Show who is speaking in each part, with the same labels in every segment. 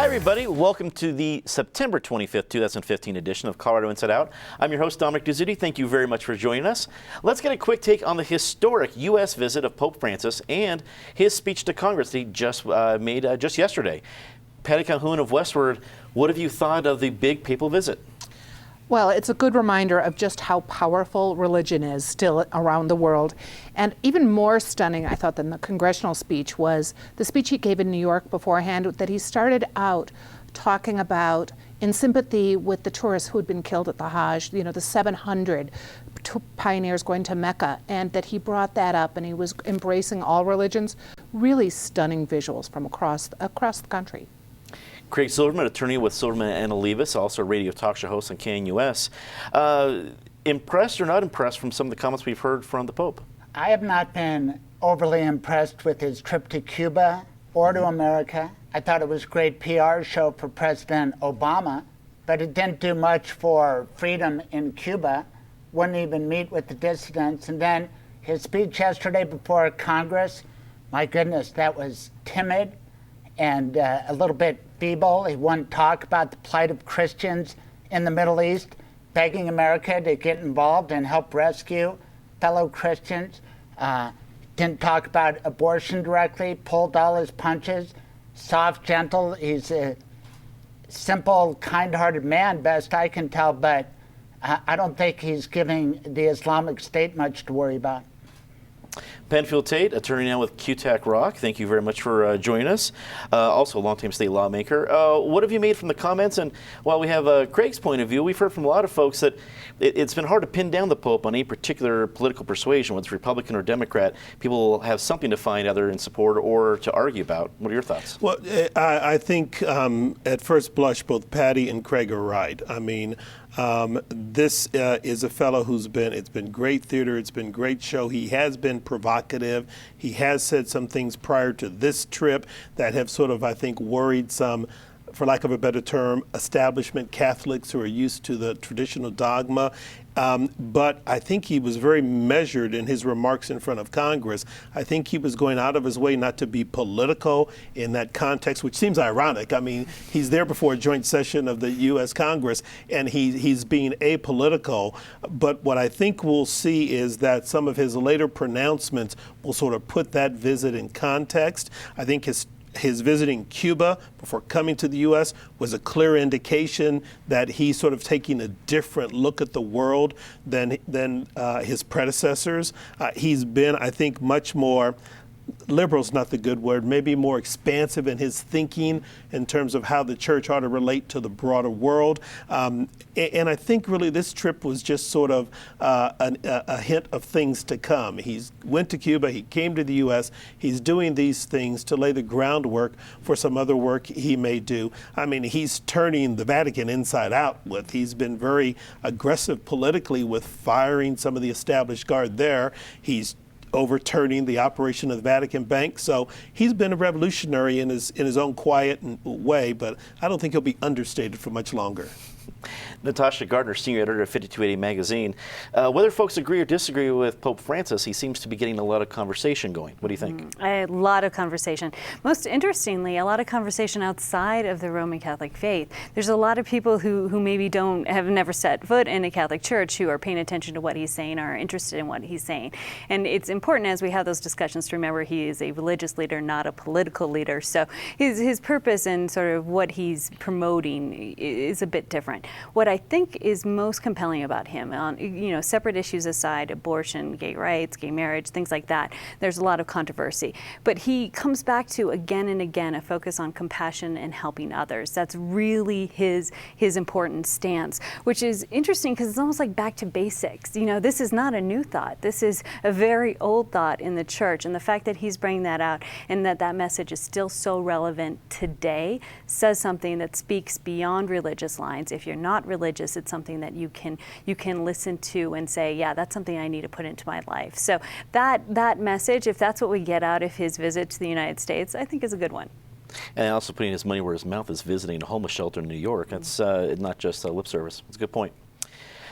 Speaker 1: Hi, everybody. Welcome to the September 25th, 2015 edition of Colorado Inside Out. I'm your host, Dominic Dezzutti. Thank you very much for joining us. Let's get a quick take on the historic U.S. visit of Pope Francis and his speech to Congress that he just made just yesterday. Patty Calhoun of Westward, what have you thought of the big papal visit?
Speaker 2: Well, it's a good reminder of just how powerful religion is still around the world. And even more stunning, I thought, than the congressional speech was the speech he gave in New York beforehand, that he started out talking about in sympathy with the tourists who had been killed at the Hajj, the 700 pioneers going to Mecca, and that he brought that up and he was embracing all religions. Really stunning visuals from across the country.
Speaker 1: Craig Silverman, attorney with Silverman and Olivas, also a radio talk show host on KNUS. Impressed or not impressed from some of the comments we've heard from the Pope?
Speaker 3: I have not been overly impressed with his trip to Cuba or to America. I thought it was a great PR show for President Obama, but it didn't do much for freedom in Cuba, wouldn't even meet with the dissidents. And then his speech yesterday before Congress, my goodness, that was timid and a little bit feeble. He wouldn't talk about the plight of Christians in the Middle East, begging America to get involved and help rescue fellow Christians. Didn't talk about abortion directly, pulled all his punches. Soft, gentle. He's a simple, kind-hearted man, best I can tell, but I don't think he's giving the Islamic State much to worry about.
Speaker 1: Penfield Tate, attorney now with QTAC Rock. Thank you very much for joining us. Also a longtime state lawmaker. What have you made from the comments? And while we have Craig's point of view, we've heard from a lot of folks that it's been hard to pin down the Pope on any particular political persuasion, whether it's Republican or Democrat. People have something to find either in support or to argue about. What are your thoughts?
Speaker 4: Well, I think at first blush, both Patty and Craig are right. I mean, this is a fellow it's been great theater, it's been great show. He has been provocative. He has said some things prior to this trip that have sort of, I think, worried some, for lack of a better term, establishment Catholics who are used to the traditional dogma. But I think he was very measured in his remarks in front of Congress. I think he was going out of his way not to be political in that context, which seems ironic. I mean, he's there before a joint session of the U.S. Congress, and he's being apolitical. But what I think we'll see is that some of his later pronouncements will sort of put that visit in context. I think his visiting Cuba before coming to the U.S. was a clear indication that he's sort of taking a different look at the world than his predecessors. He's been, I think, much more, liberal's not the good word, maybe more expansive in his thinking in terms of how the church ought to relate to the broader world. And I think really this trip was just sort of a hint of things to come. He went to Cuba, he came to the U.S., he's doing these things to lay the groundwork for some other work he may do. I mean, he's turning the Vatican inside out he's been very aggressive politically with firing some of the established guard there. He's overturning the operation of the Vatican Bank. So he's been a revolutionary in his own quiet way, but I don't think he'll be understated for much longer.
Speaker 1: Natasha Gardner, senior editor of 5280 magazine. Whether folks agree or disagree with Pope Francis, he seems to be getting a lot of conversation going. What do you think?
Speaker 5: A lot of conversation. Most interestingly, a lot of conversation outside of the Roman Catholic faith. There's a lot of people who maybe have never set foot in a Catholic church who are paying attention to what he's saying, are interested in what he's saying. And it's important as we have those discussions to remember he is a religious leader, not a political leader. So his purpose and sort of what he's promoting is a bit different. What I think is most compelling about him, on separate issues aside, abortion, gay rights, gay marriage, things like that, there's a lot of controversy. But he comes back to again and again a focus on compassion and helping others. That's really his important stance, which is interesting because it's almost like back to basics. This is not a new thought. This is a very old thought in the church, and the fact that he's bringing that out and that message is still so relevant today says something that speaks beyond religious lines. If you're not religious, it's something that you can listen to and say, yeah, that's something I need to put into my life. So that message, if that's what we get out of his visit to the United States, I think is a good one.
Speaker 1: And also putting his money where his mouth is, visiting a homeless shelter in New York. That's not just lip service. It's a good point.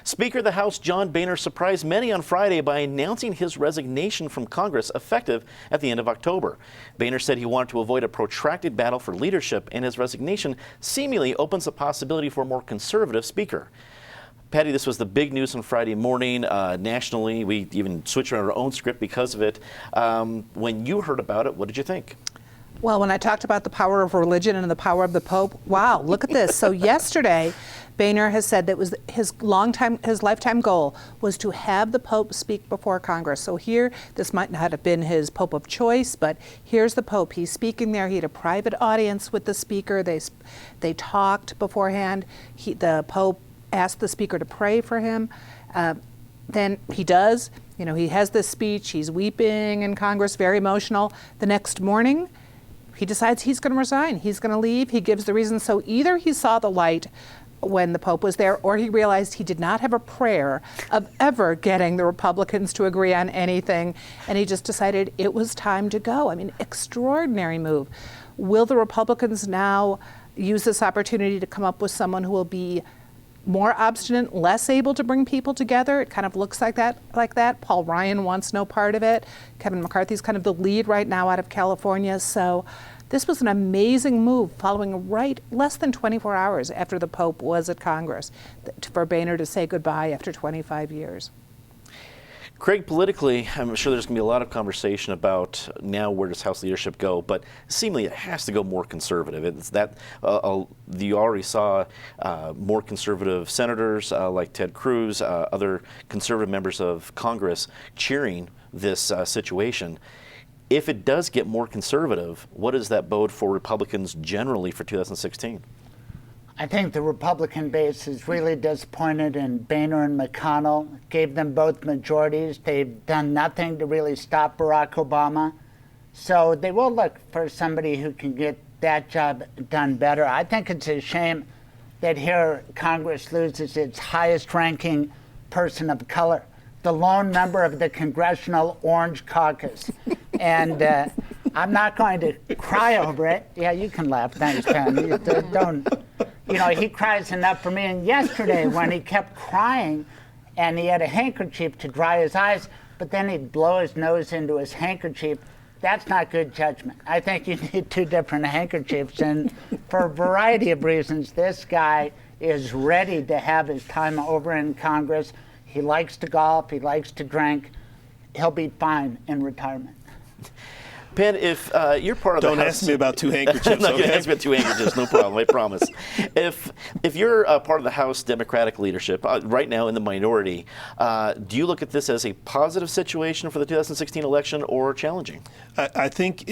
Speaker 1: Speaker of the House John Boehner surprised many on Friday by announcing his resignation from Congress effective at the end of October. Boehner said he wanted to avoid a protracted battle for leadership, and his resignation seemingly opens the possibility for a more conservative speaker. Patty, this was the big news on Friday morning. Nationally, we even switched around our own script because of it. When you heard about it, what did you think?
Speaker 2: Well, when I talked about the power of religion and the power of the Pope, wow, look at this. So yesterday, Boehner has said that was his lifetime goal was to have the Pope speak before Congress. So here, this might not have been his Pope of choice, but here's the Pope. He's speaking there. He had a private audience with the speaker. They talked beforehand. The Pope asked the speaker to pray for him. Then he does. You know, he has this speech. He's weeping in Congress, very emotional. The next morning, he decides he's going to resign. He's going to leave. He gives the reason. So either he saw the light when the Pope was there, or he realized he did not have a prayer of ever getting the Republicans to agree on anything, and he just decided it was time to go. I mean, extraordinary move. Will the Republicans now use this opportunity to come up with someone who will be more obstinate, less able to bring people together? It kind of looks like that. Paul Ryan wants no part of it. Kevin McCarthy's kind of the lead right now out of California. So this was an amazing move following less than 24 hours after the Pope was at Congress for Boehner to say goodbye after 25 years.
Speaker 1: Craig, politically, I'm sure there's going to be a lot of conversation about now where does House leadership go, but seemingly it has to go more conservative. It's that you already saw more conservative senators like Ted Cruz, other conservative members of Congress cheering this situation. If it does get more conservative, what does that bode for Republicans generally for 2016?
Speaker 3: I think the Republican base is really disappointed in Boehner and McConnell. Gave them both majorities. They've done nothing to really stop Barack Obama. So they will look for somebody who can get that job done better. I think it's a shame that here Congress loses its highest ranking person of color, the lone member of the Congressional Orange Caucus. And I'm not going to cry over it. Yeah, you can laugh. Thanks, Pam. Don't. You know, he cries enough for me. And yesterday, when he kept crying and he had a handkerchief to dry his eyes, but then he'd blow his nose into his handkerchief, that's not good judgment. I think you need two different handkerchiefs. And for a variety of reasons, this guy is ready to have his time over in Congress. He likes to golf. He likes to drink. He'll be fine in retirement.
Speaker 1: Penn, if you're part of
Speaker 4: Don't
Speaker 1: the House...
Speaker 4: ask me about two handkerchiefs.
Speaker 1: I'm not going to
Speaker 4: Okay?
Speaker 1: ask you about two handkerchiefs, no problem, I promise. If you're part of the House Democratic leadership, right now in the minority, do you look at this as a positive situation for the 2016 election or challenging?
Speaker 4: I think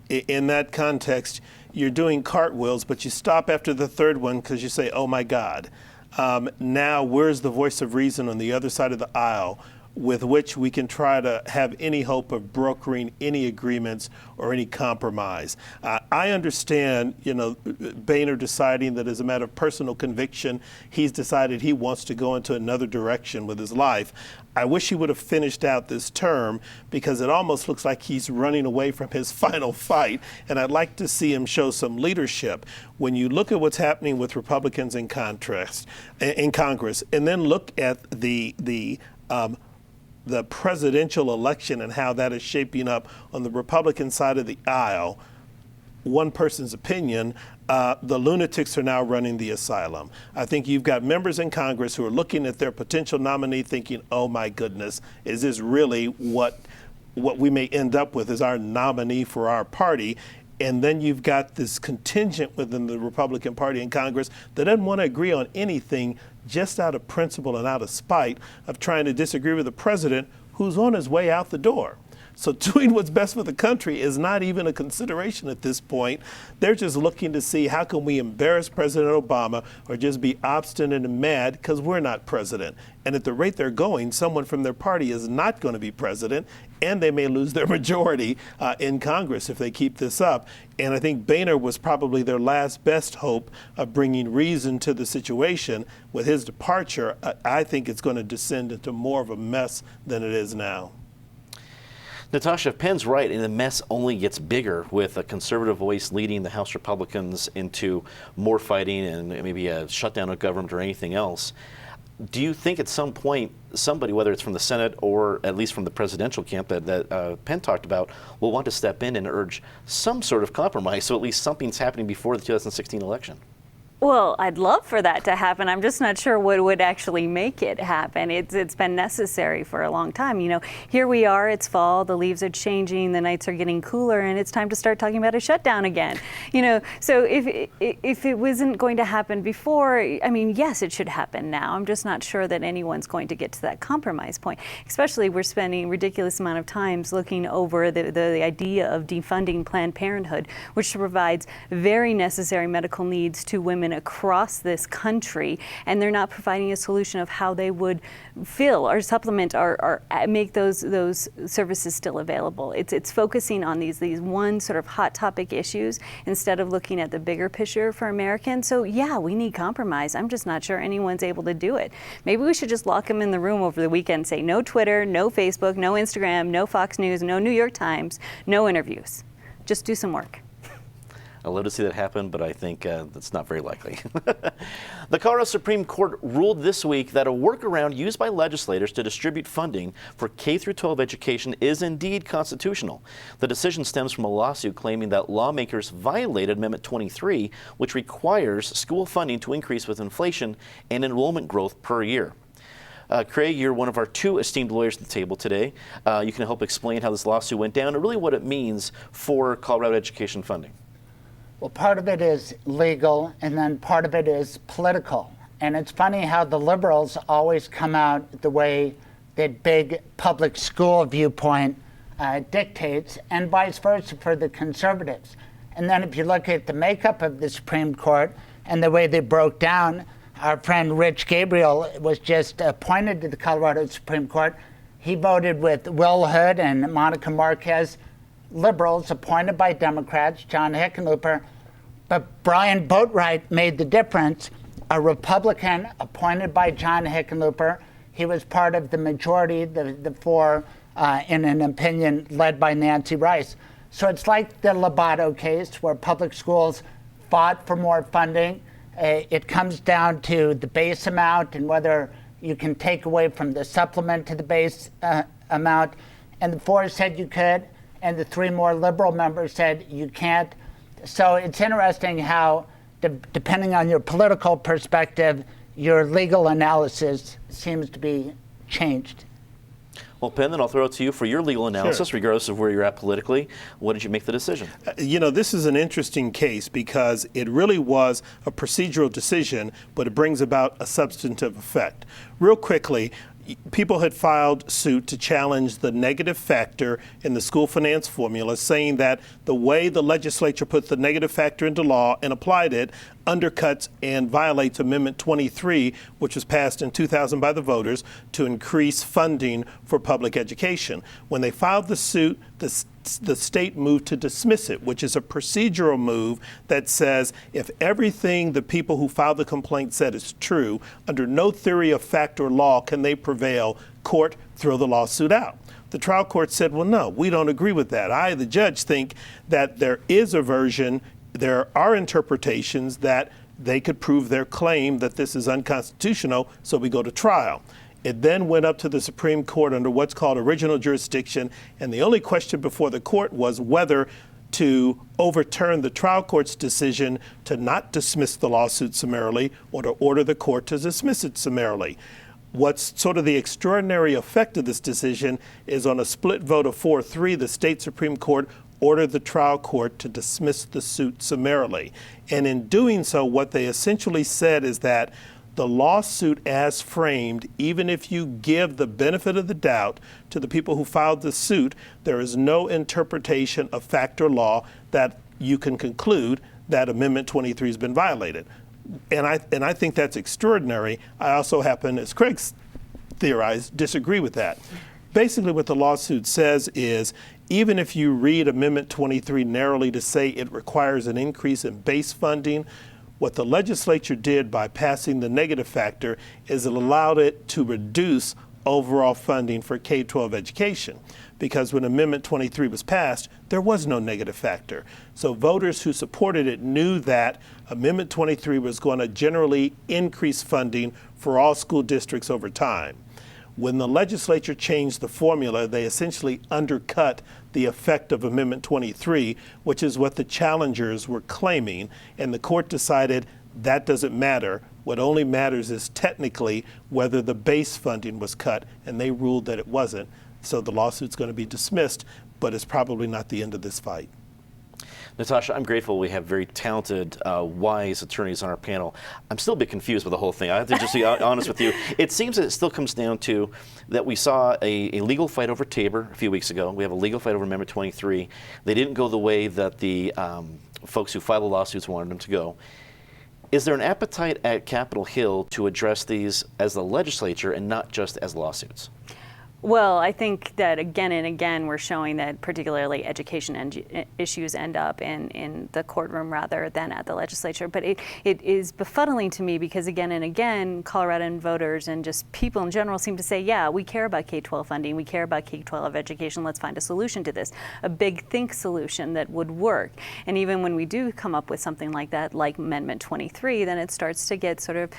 Speaker 4: in that context, you're doing cartwheels, but you stop after the third one because you say, oh my God. Now, where's the voice of reason on the other side of the aisle with which we can try to have any hope of brokering any agreements or any compromise? I understand, Boehner deciding that as a matter of personal conviction, he's decided he wants to go into another direction with his life. I wish he would have finished out this term because it almost looks like he's running away from his final fight, and I'd like to see him show some leadership. When you look at what's happening with Republicans in Congress, and then look at the presidential election and how that is shaping up on the Republican side of the aisle, one person's opinion, the lunatics are now running the asylum. I think you've got members in Congress who are looking at their potential nominee thinking, oh my goodness, is this really what we may end up with as our nominee for our party? And then you've got this contingent within the Republican Party in Congress that doesn't want to agree on anything just out of principle and out of spite of trying to disagree with the president who's on his way out the door. So doing what's best for the country is not even a consideration at this point. They're just looking to see how can we embarrass President Obama or just be obstinate and mad because we're not president. And at the rate they're going, someone from their party is not going to be president, and they may lose their majority in Congress if they keep this up. And I think Boehner was probably their last best hope of bringing reason to the situation. With his departure, I think it's going to descend into more of a mess than it is now.
Speaker 1: Natasha, Penn's right, and the mess only gets bigger with a conservative voice leading the House Republicans into more fighting and maybe a shutdown of government or anything else. Do you think at some point somebody, whether it's from the Senate or at least from the presidential camp that Penn talked about, will want to step in and urge some sort of compromise so at least something's happening before the 2016 election?
Speaker 5: Well, I'd love for that to happen. I'm just not sure what would actually make it happen. It's been necessary for a long time. You know, here we are, it's fall, the leaves are changing, the nights are getting cooler, and it's time to start talking about a shutdown again. You know, so if it wasn't going to happen before, I mean, yes, it should happen now. I'm just not sure that anyone's going to get to that compromise point. Especially we're spending a ridiculous amount of times looking over the idea of defunding Planned Parenthood, which provides very necessary medical needs to women across this country, and they're not providing a solution of how they would fill or supplement or make those services still available. It's focusing on these one sort of hot topic issues instead of looking at the bigger picture for Americans. So yeah, we need compromise. I'm just not sure anyone's able to do it. Maybe we should just lock them in the room over the weekend and say no Twitter, no Facebook, no Instagram, no Fox News, no New York Times, no interviews. Just do some work.
Speaker 1: I'd love to see that happen, but I think that's not very likely. The Colorado Supreme Court ruled this week that a workaround used by legislators to distribute funding for K-12 education is indeed constitutional. The decision stems from a lawsuit claiming that lawmakers violated Amendment 23, which requires school funding to increase with inflation and enrollment growth per year. Craig, you're one of our two esteemed lawyers at the table today. You can help explain how this lawsuit went down and really what it means for Colorado education funding.
Speaker 3: Well, part of it is legal, and then part of it is political. And it's funny how the liberals always come out the way that big public school viewpoint dictates, and vice versa for the conservatives. And then if you look at the makeup of the Supreme Court and the way they broke down, our friend Rich Gabriel was just appointed to the Colorado Supreme Court. He voted with Will Hood and Monica Marquez, liberals appointed by Democrats, John Hickenlooper, but Brian Boatwright made the difference, a Republican appointed by John Hickenlooper. He was part of the majority, the four, in an opinion led by Nancy Rice. So it's like the Lobato case where public schools fought for more funding. It comes down to the base amount and whether you can take away from the supplement to the base amount. And the four said you could, and the three more liberal members said you can't. So it's interesting how, depending on your political perspective, your legal analysis seems to be changed.
Speaker 1: Well, Penn, then I'll throw it to you for your legal analysis,
Speaker 4: Sure.
Speaker 1: regardless of where you're at politically. What did you make the decision?
Speaker 4: You know, this is an interesting case because it really was a procedural decision, but it brings about a substantive effect. Real quickly, people had filed suit to challenge the negative factor in the school finance formula, saying that the way the legislature put the negative factor into law and applied it undercuts and violates Amendment 23, which was passed in 2000 by the voters to increase funding for public education. When they filed the suit, the state moved to dismiss it, which is a procedural move that says if everything the people who filed the complaint said is true, under no theory of fact or law can they prevail, court, throw the lawsuit out. The trial court said, well, no, we don't agree with that. I, the judge, think that there is a version, there are interpretations that they could prove their claim that this is unconstitutional, so we go to trial. It then went up to the Supreme Court under what's called original jurisdiction, and the only question before the court was whether to overturn the trial court's decision to not dismiss the lawsuit summarily or to order the court to dismiss it summarily. What's sort of the extraordinary effect of this decision is on a split vote of 4-3, the state Supreme Court ordered the trial court to dismiss the suit summarily. And in doing so, what they essentially said is that the lawsuit as framed, even if you give the benefit of the doubt to the people who filed the suit, there is no interpretation of fact or law that you can conclude that Amendment 23 has been violated. And I think that's extraordinary. I also happen, as Craig's theorized, disagree with that. Basically what the lawsuit says is even if you read Amendment 23 narrowly to say it requires an increase in base funding, what the legislature did by passing the negative factor is it allowed it to reduce overall funding for K-12 education, because when Amendment 23 was passed, there was no negative factor. So voters who supported it knew that Amendment 23 was going to generally increase funding for all school districts over time. When the legislature changed the formula, they essentially undercut the effect of Amendment 23, which is what the challengers were claiming, and the court decided that doesn't matter. What only matters is technically whether the base funding was cut, and they ruled that it wasn't. So the lawsuit's going to be dismissed, but it's probably not the end of this fight.
Speaker 1: Natasha, I'm grateful we have very talented, wise attorneys on our panel. I'm still a bit confused with the whole thing. I have to just be honest with you. It seems that it still comes down to that we saw a legal fight over Tabor a few weeks ago. We have a legal fight over Amendment 23. They didn't go the way that the folks who filed the lawsuits wanted them to go. Is there an appetite at Capitol Hill to address these as the legislature and not just as lawsuits?
Speaker 5: Well, I think that again and again we're showing that particularly education issues end up in the courtroom rather than at the legislature. But it is befuddling to me because again and again Coloradoan voters and just people in general seem to say, yeah, we care about K-12 funding, we care about K-12 education, let's find a solution to this, a big think solution that would work. And even when we do come up with something like that, like Amendment 23, then it starts to get sort of,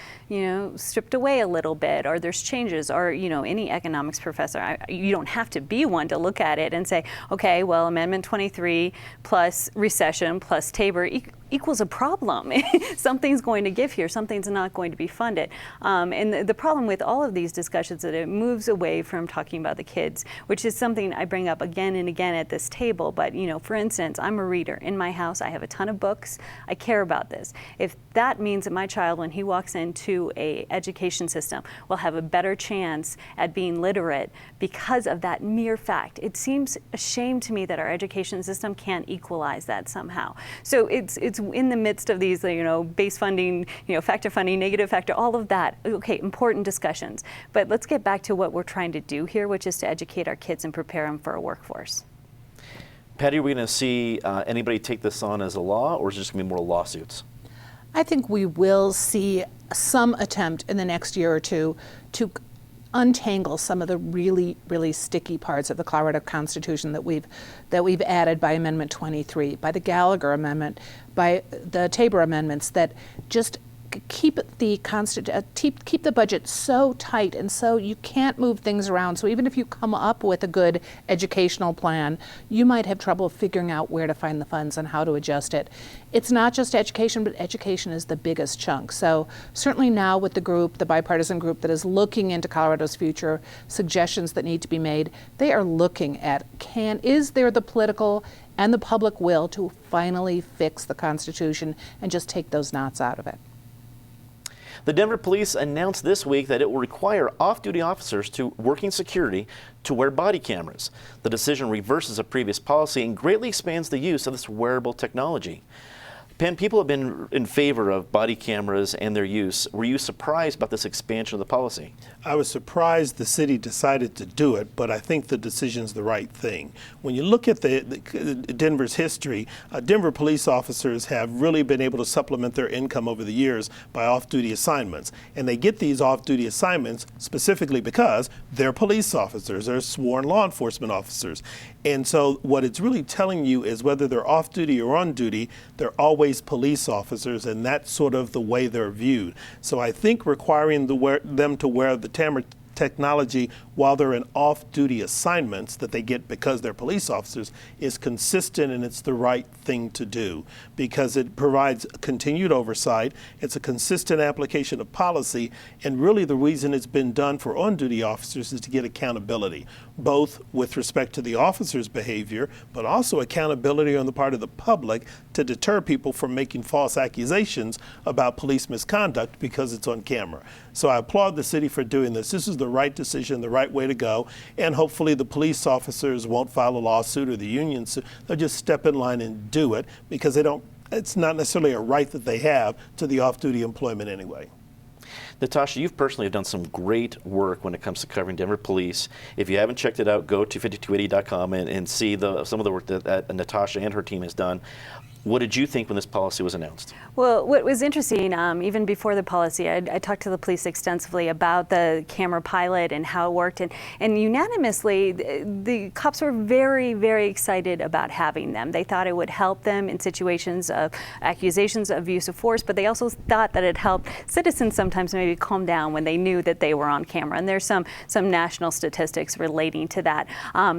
Speaker 5: stripped away a little bit, or there's changes, or, any economics professor. You don't have to be one to look at it and say, okay, well, Amendment 23 plus recession plus Tabor equals a problem. Something's going to give here. Something's not going to be funded. And the problem with all of these discussions is that it moves away from talking about the kids, which is something I bring up again and again at this table. But, for instance, I'm a reader. In my house, I have a ton of books. I care about this. If that means that my child, when he walks into a education system, will have a better chance at being literate because of that mere fact, it seems a shame to me that our education system can't equalize that somehow. So it's in the midst of these, base funding, factor funding, negative factor, all of that. Okay, important discussions. But let's get back to what we're trying to do here, which is to educate our kids and prepare them for a workforce.
Speaker 1: Patty, are we going to see anybody take this on as a law, or is it just going to be more lawsuits?
Speaker 2: I think we will see some attempt in the next year or two to untangle some of the really, really sticky parts of the Colorado Constitution that we've added by Amendment 23, by the Gallagher Amendment, by the Tabor amendments that just keep the budget so tight, and so you can't move things around. So even if you come up with a good educational plan, you might have trouble figuring out where to find the funds and how to adjust it. It's not just education, but education is the biggest chunk. So certainly now with the bipartisan group that is looking into Colorado's future, suggestions that need to be made, they are looking at is there the political and the public will to finally fix the Constitution and just take those knots out of it.
Speaker 1: The Denver police announced this week that it will require off-duty officers working security to wear body cameras. The decision reverses a previous policy and greatly expands the use of this wearable technology. Penn, people have been in favor of body cameras and their use. Were you surprised about this expansion of the policy?
Speaker 4: I was surprised the city decided to do it, but I think the decision's the right thing. When you look at Denver's history, Denver police officers have really been able to supplement their income over the years by off-duty assignments. And they get these off-duty assignments specifically because they're police officers, they're sworn law enforcement officers. And so what it's really telling you is whether they're off-duty or on duty, they're always police officers, and that's sort of the way they're viewed. So I think requiring them to wear the technology while they're in off-duty assignments that they get because they're police officers is consistent, and it's the right thing to do because it provides continued oversight. It's a consistent application of policy, and really the reason it's been done for on-duty officers is to get accountability, both with respect to the officer's behavior, but also accountability on the part of the public to deter people from making false accusations about police misconduct because it's on camera. So I applaud the city for doing this. This is the right decision, the right way to go, and hopefully the police officers won't file a lawsuit or the unions. They'll just step in line and do it because it's not necessarily a right that they have to the off-duty employment anyway.
Speaker 1: Natasha, you've personally done some great work when it comes to covering Denver police. If you haven't checked it out, go to 5280.com and see some of the work that Natasha and her team has done. What did you think when this policy was announced?
Speaker 5: Well, what was interesting, even before the policy, I talked to the police extensively about the camera pilot and how it worked, and unanimously, the cops were very, very excited about having them. They thought it would help them in situations of accusations of use of force, but they also thought that it helped citizens sometimes maybe calm down when they knew that they were on camera, and there's some national statistics relating to that.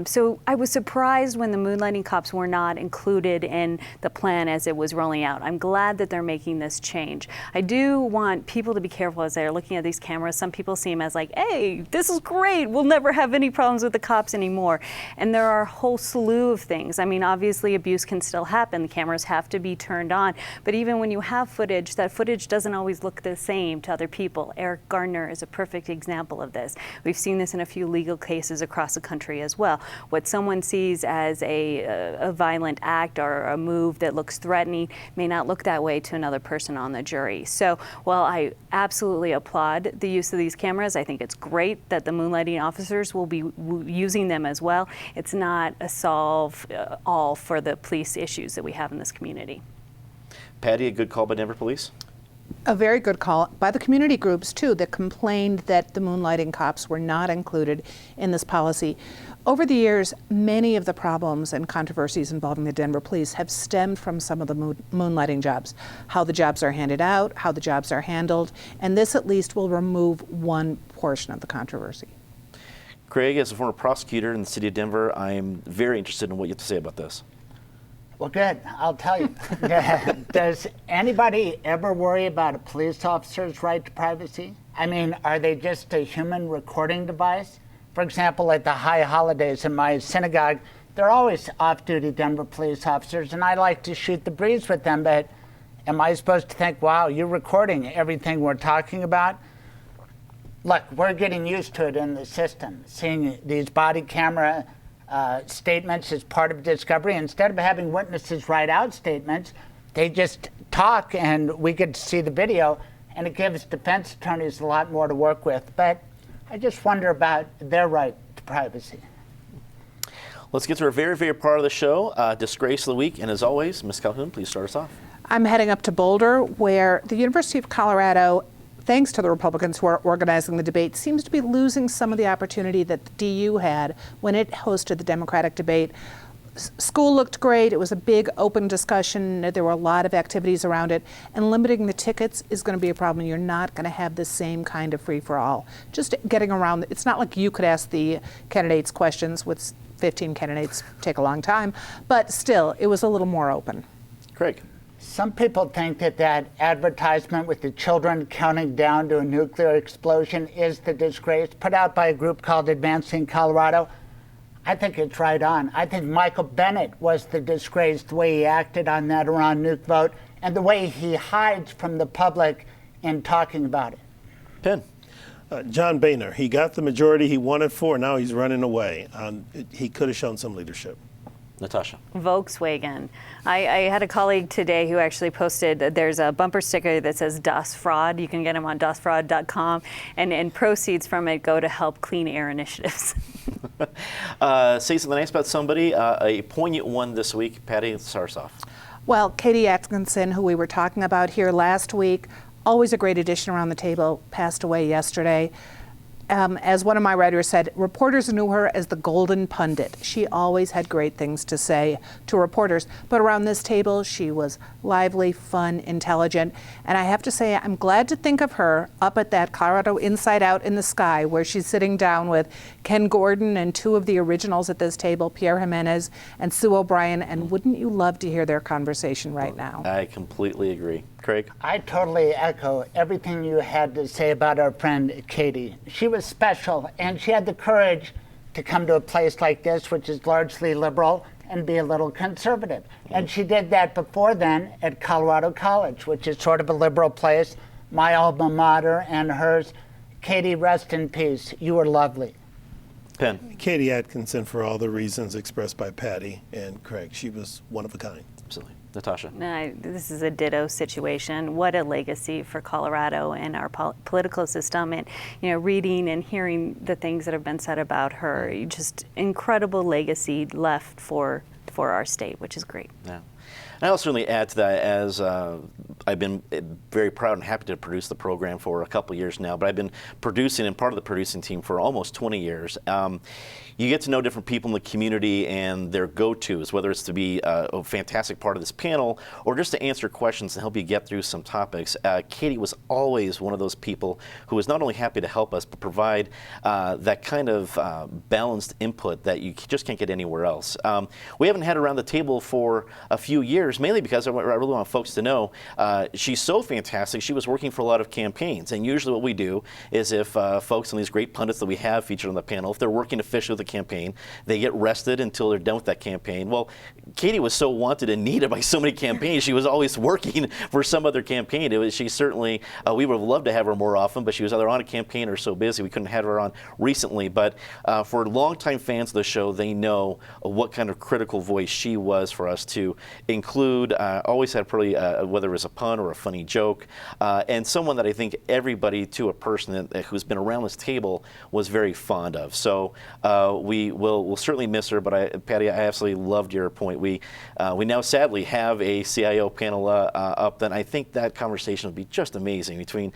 Speaker 5: So I was surprised when the moonlighting cops were not included in the plan as it was rolling out. I'm glad that they're making this change. I do want people to be careful as they're looking at these cameras. Some people see them as like, hey, this is great. We'll never have any problems with the cops anymore. And there are a whole slew of things. I mean, obviously abuse can still happen. The cameras have to be turned on. But even when you have footage, that footage doesn't always look the same to other people. Eric Gardner is a perfect example of this. We've seen this in a few legal cases across the country as well. What someone sees as a violent act or a move that looks threatening may not look that way to another person on the jury. So while I absolutely applaud the use of these cameras, I think it's great that the moonlighting officers will be using them as well. It's not a solve all for the police issues that we have in this community.
Speaker 1: Patty, a good call by Denver Police?
Speaker 2: A very good call by the community groups, too, that complained that the moonlighting cops were not included in this policy. Over the years, many of the problems and controversies involving the Denver Police have stemmed from some of the moonlighting jobs, how the jobs are handed out, how the jobs are handled, and this at least will remove one portion of the controversy.
Speaker 1: Craig, as a former prosecutor in the city of Denver, I am very interested in what you have to say about this.
Speaker 3: Well, good. I'll tell you. Does anybody ever worry about a police officer's right to privacy? I mean, are they just a human recording device? For example, at the high holidays in my synagogue, there are always off-duty Denver police officers, and I like to shoot the breeze with them, but am I supposed to think, wow, you're recording everything we're talking about? Look, we're getting used to it in the system, seeing these body camera statements as part of discovery. Instead of having witnesses write out statements, they just talk and we get to see the video, and it gives defense attorneys a lot more to work with. But I just wonder about their right to privacy.
Speaker 1: Let's get to our very, very part of the show, Disgrace of the Week. And as always, Ms. Calhoun, please start us off.
Speaker 2: I'm heading up to Boulder, where the University of Colorado, thanks to the Republicans who are organizing the debate, seems to be losing some of the opportunity that the DU had when it hosted the Democratic debate. School looked great. It was a big open discussion. There were a lot of activities around it. And limiting the tickets is going to be a problem. You're not going to have the same kind of free-for-all. Just getting around, it's not like you could ask the candidates questions. With 15 candidates, take a long time. But still, it was a little more open.
Speaker 1: Craig.
Speaker 3: Some people think that that advertisement with the children counting down to a nuclear explosion is the disgrace, put out by a group called Advancing Colorado. I think it's right on. I think Michael Bennett was the disgrace, the way he acted on that Iran nuke vote, and the way he hides from the public in talking about it.
Speaker 1: Penn.
Speaker 4: John Boehner, he got the majority he wanted for, now he's running away. He could have shown some leadership.
Speaker 1: Natasha.
Speaker 5: Volkswagen. I had a colleague today who actually posted that there's a bumper sticker that says "Das Fraud." You can get them on dasfraud.com, and proceeds from it go to help clean air initiatives.
Speaker 1: Say something nice about somebody. A poignant one this week. Patty, start us off.
Speaker 2: Well, Katie Atkinson, who we were talking about here last week, always a great addition around the table, passed away yesterday. As one of my writers said, reporters knew her as the golden pundit. She always had great things to say to reporters. But around this table, she was lively, fun, intelligent. And I have to say, I'm glad to think of her up at that Colorado Inside Out in the Sky, where she's sitting down with Ken Gordon and two of the originals at this table, Pierre Jimenez and Sue O'Brien. And wouldn't you love to hear their conversation right now?
Speaker 1: I completely agree. Craig?
Speaker 3: I totally echo everything you had to say about our friend Katie. She was special, and she had the courage to come to a place like this, which is largely liberal, and be a little conservative. And she did that before then at Colorado College, which is sort of a liberal place, my alma mater and hers. Katie, rest in peace. You were lovely.
Speaker 1: Penn.
Speaker 4: Katie Atkinson, for all the reasons expressed by Patty and Craig. She was one of a kind.
Speaker 1: Absolutely. Natasha.
Speaker 5: This is a ditto situation. What a legacy for Colorado and our political system, and reading and hearing the things that have been said about her. Just incredible legacy left for our state, which is great.
Speaker 1: Yeah. And I'll certainly add to that, as I've been very proud and happy to produce the program for a couple years now, but I've been producing and part of the producing team for almost 20 years. You get to know different people in the community and their go-tos, whether it's to be a fantastic part of this panel or just to answer questions and help you get through some topics. Katie was always one of those people who was not only happy to help us, but provide that kind of balanced input that you just can't get anywhere else. We haven't had her around the table for a few years, mainly because I really want folks to know she's so fantastic. She was working for a lot of campaigns, and usually what we do is if folks and these great pundits that we have featured on the panel, if they're working officially with the campaign, they get rested until they're done with that campaign. Well, Katie was so wanted and needed by so many campaigns. She was always working for some other campaign. She certainly, we would have loved to have her more often, but she was either on a campaign or so busy we couldn't have her on recently. But for longtime fans of the show, they know what kind of critical voice she was for us to include. Always had pretty, whether it was a pun or a funny joke, and someone that I think everybody, to a person who's been around this table, was very fond of. So we'll certainly miss her, but Patty, I absolutely loved your point. We now sadly have a CIO panel up, and I think that conversation will be just amazing between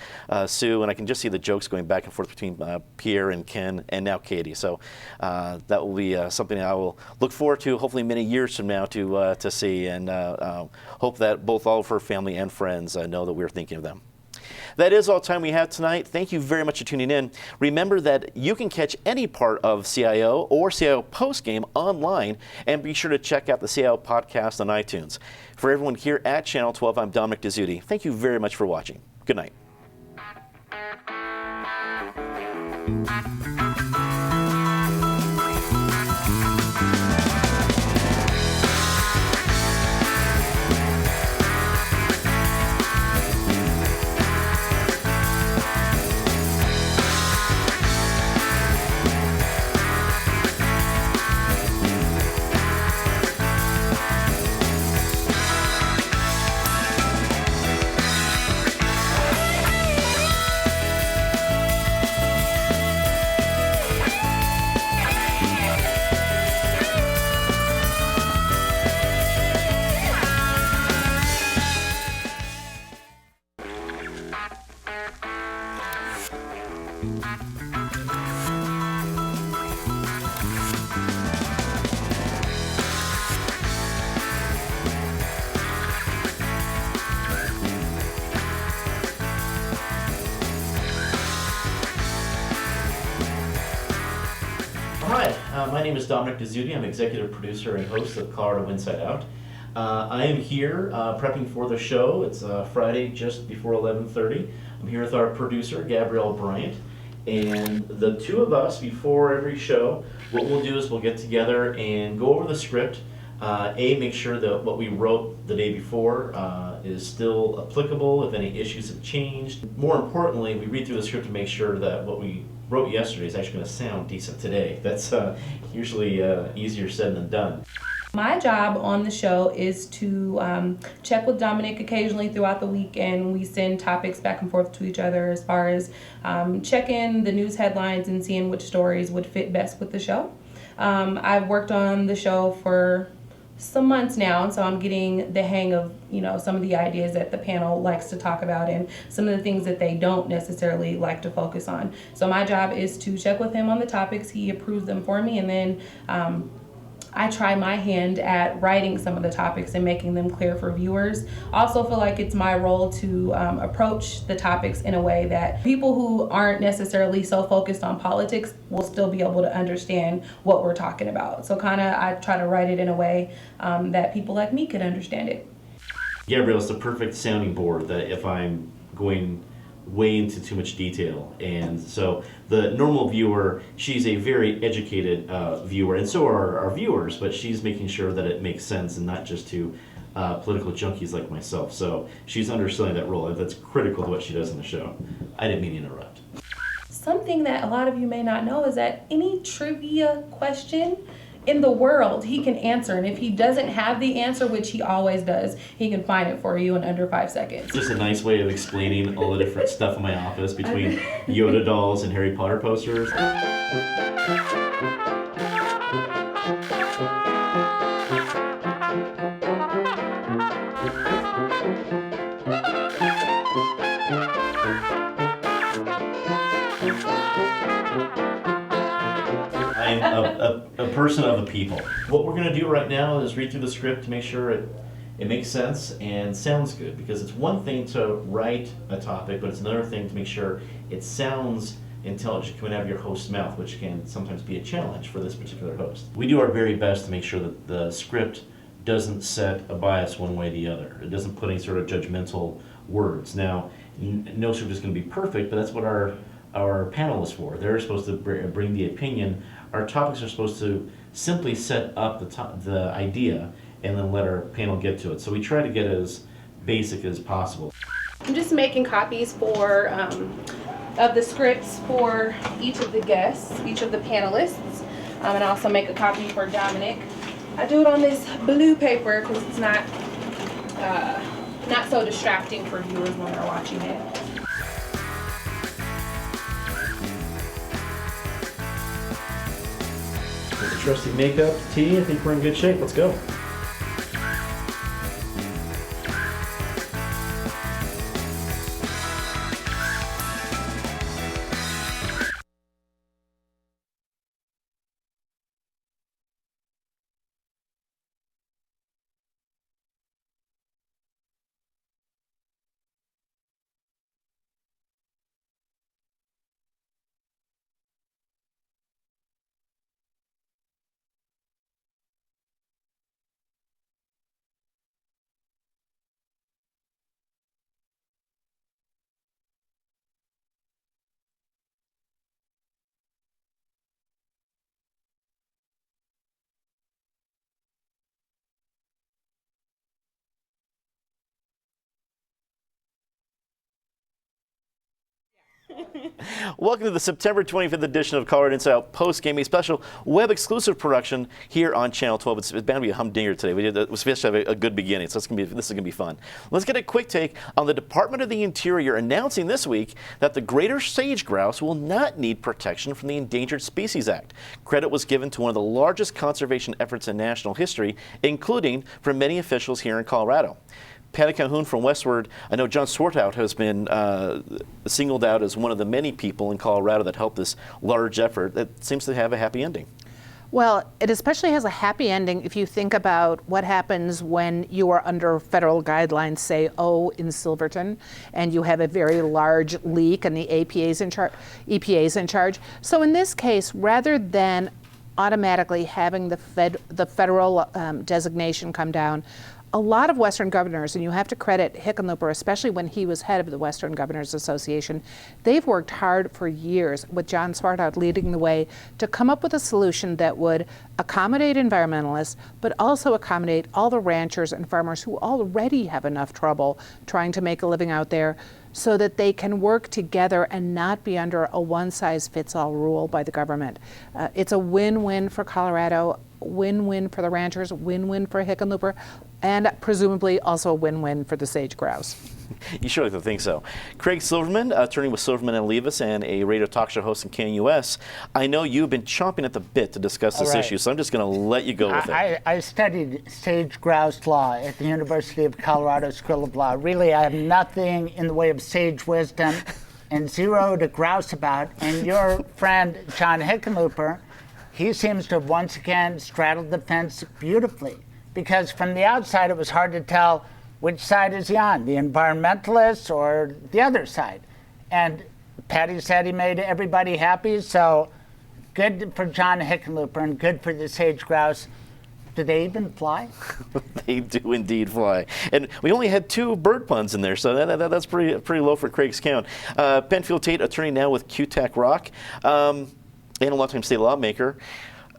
Speaker 1: Sue, and I can just see the jokes going back and forth between Pierre and Ken and now Katie. So that will be something I will look forward to, hopefully many years from now, to see, and hope that both all of her family and friends know that we're thinking of them. That is all the time we have tonight. Thank you very much for tuning in. Remember that you can catch any part of CIO or CIO Postgame online, and be sure to check out the CIO podcast on iTunes. For everyone here at Channel 12, I'm Dominic Dezzutti. Thank you very much for watching. Good night. My name is Dominic Dezzutti. I'm executive producer and host of Colorado Inside Out. I am here prepping for the show. It's Friday just before 11:30. I'm here with our producer, Gabrielle Bryant. And the two of us, before every show, what we'll do is we'll get together and go over the script. Make sure that what we wrote the day before is still applicable, if any issues have changed. More importantly, we read through the script to make sure that what we wrote yesterday is actually going to sound decent today. That's usually easier said than done.
Speaker 6: My job on the show is to check with Dominic occasionally throughout the week, and we send topics back and forth to each other as far as checking the news headlines and seeing which stories would fit best with the show. I've worked on the show for some months now, so I'm getting the hang of some of the ideas that the panel likes to talk about and some of the things that they don't necessarily like to focus on. So my job is to check with him on the topics. He approves them for me, and then I try my hand at writing some of the topics and making them clear for viewers. I also feel like it's my role to approach the topics in a way that people who aren't necessarily so focused on politics will still be able to understand what we're talking about. So I try to write it in a way that people like me could understand it.
Speaker 1: Gabrielle, it's the perfect sounding board that if I'm going way into too much detail. And so the normal viewer, she's a very educated viewer, and so are our viewers, but she's making sure that it makes sense and not just to political junkies like myself. So she's understanding that role. That's critical to what she does in the show. I didn't mean to interrupt.
Speaker 6: Something that a lot of you may not know is that any trivia question in the world he can answer, and if he doesn't have the answer, which he always does, he can find it for you in under 5 seconds.
Speaker 1: Just a nice way of explaining all the different stuff in my office between Yoda dolls and Harry Potter posters. I'm a person of the people. What we're going to do right now is read through the script to make sure it makes sense and sounds good, because it's one thing to write a topic, but it's another thing to make sure it sounds intelligent coming out of your host's mouth, which can sometimes be a challenge for this particular host. We do our very best to make sure that the script doesn't set a bias one way or the other. It doesn't put any sort of judgmental words. Now, no script is going to be perfect, but that's what our panel is for. They're supposed to bring the opinion. Our topics are supposed to simply set up the idea and then let our panel get to it. So we try to get as basic as possible.
Speaker 6: I'm just making copies for of the scripts for each of the guests, each of the panelists, and I also make a copy for Dominic. I do it on this blue paper because it's not so distracting for viewers when they're watching it.
Speaker 1: With the trusty makeup tea, I think we're in good shape. Let's go. Welcome to the September 25th edition of Colorado Inside Out post-game, a special web-exclusive production here on Channel 12. It's bound to be a humdinger today. We're supposed to have a good beginning, so this is going to be fun. Let's get a quick take on the Department of the Interior announcing this week that the greater sage grouse will not need protection from the Endangered Species Act. Credit was given to one of the largest conservation efforts in national history, including from many officials here in Colorado. Patty Calhoun from Westward, I know John Swartout has been singled out as one of the many people in Colorado that helped this large effort that seems to have a happy ending.
Speaker 2: Well, it especially has a happy ending if you think about what happens when you are under federal guidelines, say, in Silverton, and you have a very large leak and the EPA's in charge. So in this case, rather than automatically having the federal designation come down, a lot of Western governors, and you have to credit Hickenlooper, especially when he was head of the Western Governors Association, they've worked hard for years with John Swartout leading the way to come up with a solution that would accommodate environmentalists, but also accommodate all the ranchers and farmers who already have enough trouble trying to make a living out there, so that they can work together and not be under a one-size-fits-all rule by the government. It's a win-win for Colorado, win-win for the ranchers, win-win for Hickenlooper, and presumably also a win-win for the sage grouse.
Speaker 1: You sure like to think so. Craig Silverman, attorney with Silverman and Levis and a radio talk show host in KNUS. I know you've been chomping at the bit to discuss this issue, so I'm just going to let you go with it.
Speaker 3: I studied sage grouse law at the University of Colorado School of Law. Really, I have nothing in the way of sage wisdom and zero to grouse about. And your friend, John Hickenlooper, he seems to have once again straddled the fence beautifully. Because from the outside, it was hard to tell which side is he on, the environmentalists or the other side. And Patty said he made everybody happy, so good for John Hickenlooper and good for the sage grouse. Do they even fly?
Speaker 1: They do indeed fly. And we only had 2 bird puns in there, so that's pretty low for Craig's count. Penfield Tate, attorney now with QTAC Rock, and a longtime state lawmaker.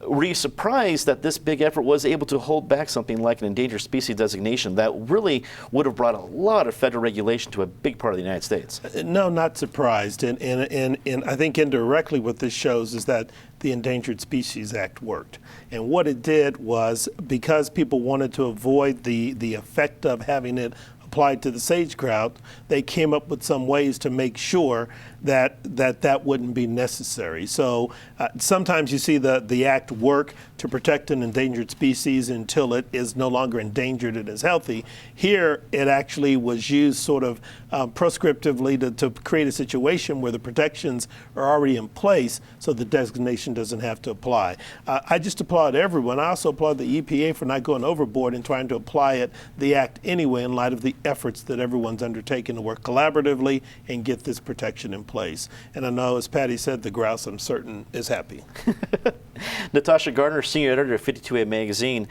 Speaker 1: Were you surprised that this big effort was able to hold back something like an endangered species designation that really would have brought a lot of federal regulation to a big part of the United States?
Speaker 4: No, not surprised. And I think indirectly what this shows is that the Endangered Species Act worked. And what it did was, because people wanted to avoid the effect of having it applied to the sage grouse, they came up with some ways to make sure that wouldn't be necessary. So sometimes you see the act work to protect an endangered species until it is no longer endangered and is healthy. Here, it actually was used sort of proscriptively to create a situation where the protections are already in place, so the designation doesn't have to apply. I just applaud everyone. I also applaud the EPA for not going overboard and trying to apply the act anyway in light of the efforts that everyone's undertaken to work collaboratively and get this protection in place. And I know, as Patty said, the grouse, I'm certain, is happy.
Speaker 1: Natasha Gardner, senior editor of 52A Magazine.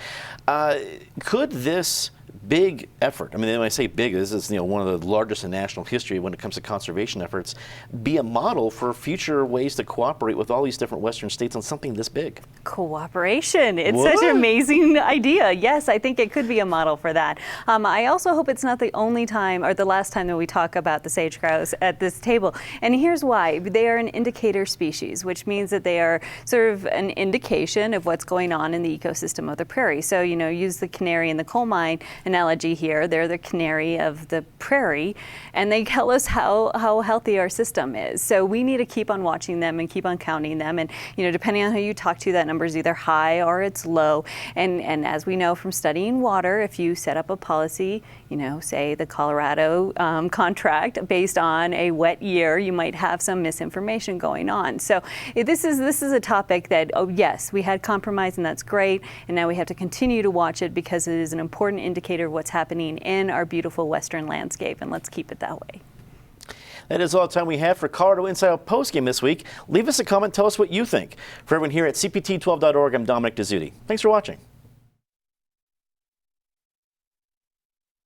Speaker 1: Could this big effort, I mean, when I say big, this is one of the largest in national history when it comes to conservation efforts, be a model for future ways to cooperate with all these different Western states on something this big?
Speaker 5: Cooperation. It's
Speaker 1: What?
Speaker 5: such an amazing idea. Yes, I think it could be a model for that. I also hope it's not the only time or the last time that we talk about the sage grouse at this table. And here's why. They are an indicator species, which means that they are sort of an indication of what's going on in the ecosystem of the prairie. So, use the canary in the coal mine analogy here. They're the canary of the prairie, and they tell us how healthy our system is. So we need to keep on watching them and keep on counting them. And depending on who you talk to, that number is either high or it's low. And as we know from studying water, if you set up a policy, say the Colorado contract based on a wet year, you might have some misinformation going on. So this is a topic that, oh yes, we had compromise and that's great, and now we have to continue to watch it because it is an important indicator of what's happening in our beautiful Western landscape, and let's keep it that way.
Speaker 1: That is all the time we have for Colorado Inside Out postgame this week. Leave us a comment, tell us what you think. For everyone here at CPT12.org, I'm Dominic Dezzutti. Thanks for watching.